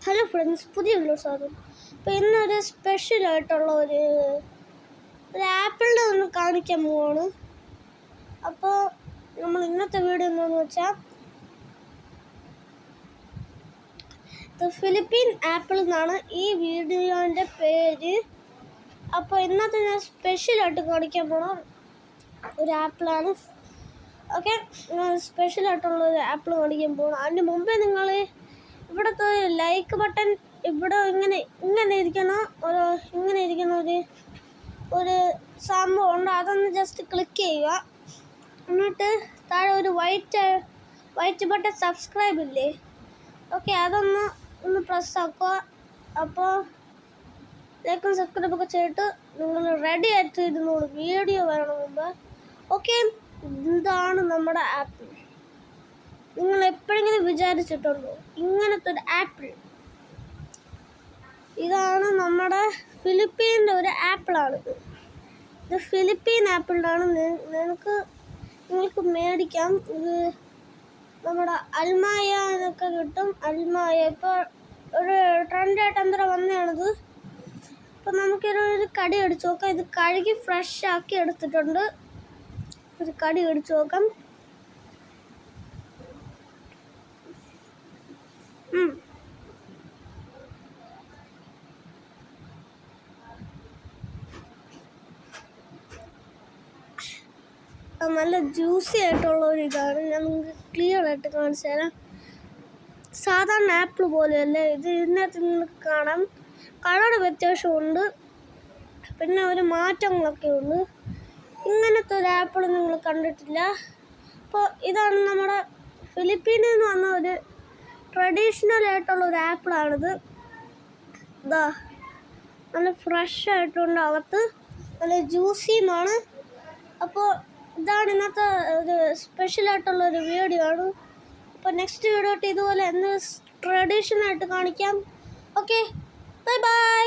Hello friends, പുതിയ സ്വാഗതം. അപ്പോൾ ഇന്നൊരു സ്പെഷ്യലായിട്ടുള്ള ഒരു ആപ്പിളിൻ്റെ ഒന്ന് കാണിക്കാൻ പോവാണ്. അപ്പോൾ നമ്മൾ ഇന്നത്തെ വീഡിയോ എന്താണെന്ന് വെച്ചാൽ ഫിലിപ്പീൻ ആപ്പിൾ എന്നാണ് ഈ വീഡിയോൻ്റെ പേര്. അപ്പോൾ ഇന്നത്തെ ഞാൻ സ്പെഷ്യലായിട്ട് കാണിക്കാൻ പോണ ഒരു ആപ്പിളാണ്. ഓക്കെ, സ്പെഷ്യലായിട്ടുള്ള ഒരു ആപ്പിൾ കാണിക്കാൻ പോകണം. അതിന് മുമ്പേ നിങ്ങൾ ഇവിടുത്തെ ലൈക്ക് ബട്ടൺ ഇവിടെ ഇങ്ങനെ ഇരിക്കുന്ന ഒരു സംഭവം ഉണ്ട്. അതൊന്ന് ജസ്റ്റ് ക്ലിക്ക് ചെയ്യുക. എന്നിട്ട് താഴെ ഒരു വൈറ്റ് ബട്ടൺ സബ്സ്ക്രൈബ് ഇല്ലേ, ഓക്കെ, അതൊന്ന് പ്രസ് ആക്കുക. അപ്പോൾ ലൈക്കും സബ്സ്ക്രൈബൊക്കെ ചെയ്തിട്ട് നിങ്ങൾ റെഡി ആയിട്ട് ഇരുന്നോളൂ വീഡിയോ വരണം മുമ്പ്. ഓക്കെ, ഇതാണ് നമ്മുടെ ആപ്പിൾ. നിങ്ങൾ എപ്പോഴെങ്കിലും വിചാരിച്ചിട്ടുണ്ടോ ഇങ്ങനത്തെ ഒരു ആപ്പിൾ? ഇതാണ് നമ്മുടെ ഫിലിപ്പീൻ്റെ ഒരു ആപ്പിളാണിത്. ഇത് ഫിലിപ്പീൻ ആപ്പിളാണ്. നിങ്ങൾക്ക് മേടിക്കാം. ഇത് നമ്മുടെ അൽമായ എന്നൊക്കെ കിട്ടും. അൽമായ ഇപ്പോൾ ഒരു ട്രെൻഡായിട്ട് എന്തോ വന്നതാണിത്. അപ്പോൾ നമുക്കൊരു കടി അടിച്ച് നോക്കാം. ഇത് കഴുകി ഫ്രഷ് ആക്കി എടുത്തിട്ടുണ്ട്. ഒരു കടി അടിച്ച് നോക്കാം. നല്ല ജ്യൂസി ആയിട്ടുള്ള ഒരു ഇതാണ്. ഞാൻ നിങ്ങൾക്ക് ക്ലിയർ ആയിട്ട് കാണിച്ചു തരാം. സാധാരണ ആപ്പിൾ പോലെയല്ല ഇത്. ഇതിനകത്ത് നിങ്ങൾക്ക് കാണാം കളർ വ്യത്യാസമുണ്ട്, പിന്നെ ഒരു മാറ്റങ്ങളൊക്കെ ഉണ്ട്. ഇങ്ങനത്തെ ഒരു ആപ്പിൾ നിങ്ങൾ കണ്ടിട്ടില്ല. അപ്പോൾ ഇതാണ് നമ്മുടെ ഫിലിപ്പീനിൽ നിന്ന് വന്ന ഒരു ട്രഡീഷണൽ ആയിട്ടുള്ള ഒരു ആപ്പിളാണിത്. ഇതാ നല്ല ഫ്രഷ് ആയിട്ടുണ്ട്, അകത്ത് നല്ല ജ്യൂസിയുമാണ്. അപ്പോൾ ഇതാണ് ഇന്നത്തെ ഒരു സ്പെഷ്യലായിട്ടുള്ളൊരു വീഡിയോ ആണ്. അപ്പോൾ നെക്സ്റ്റ് വീഡിയോ ഇതുപോലെ എന്ത് ട്രഡീഷണലായിട്ട് കാണിക്കാം. Okay, bye bye.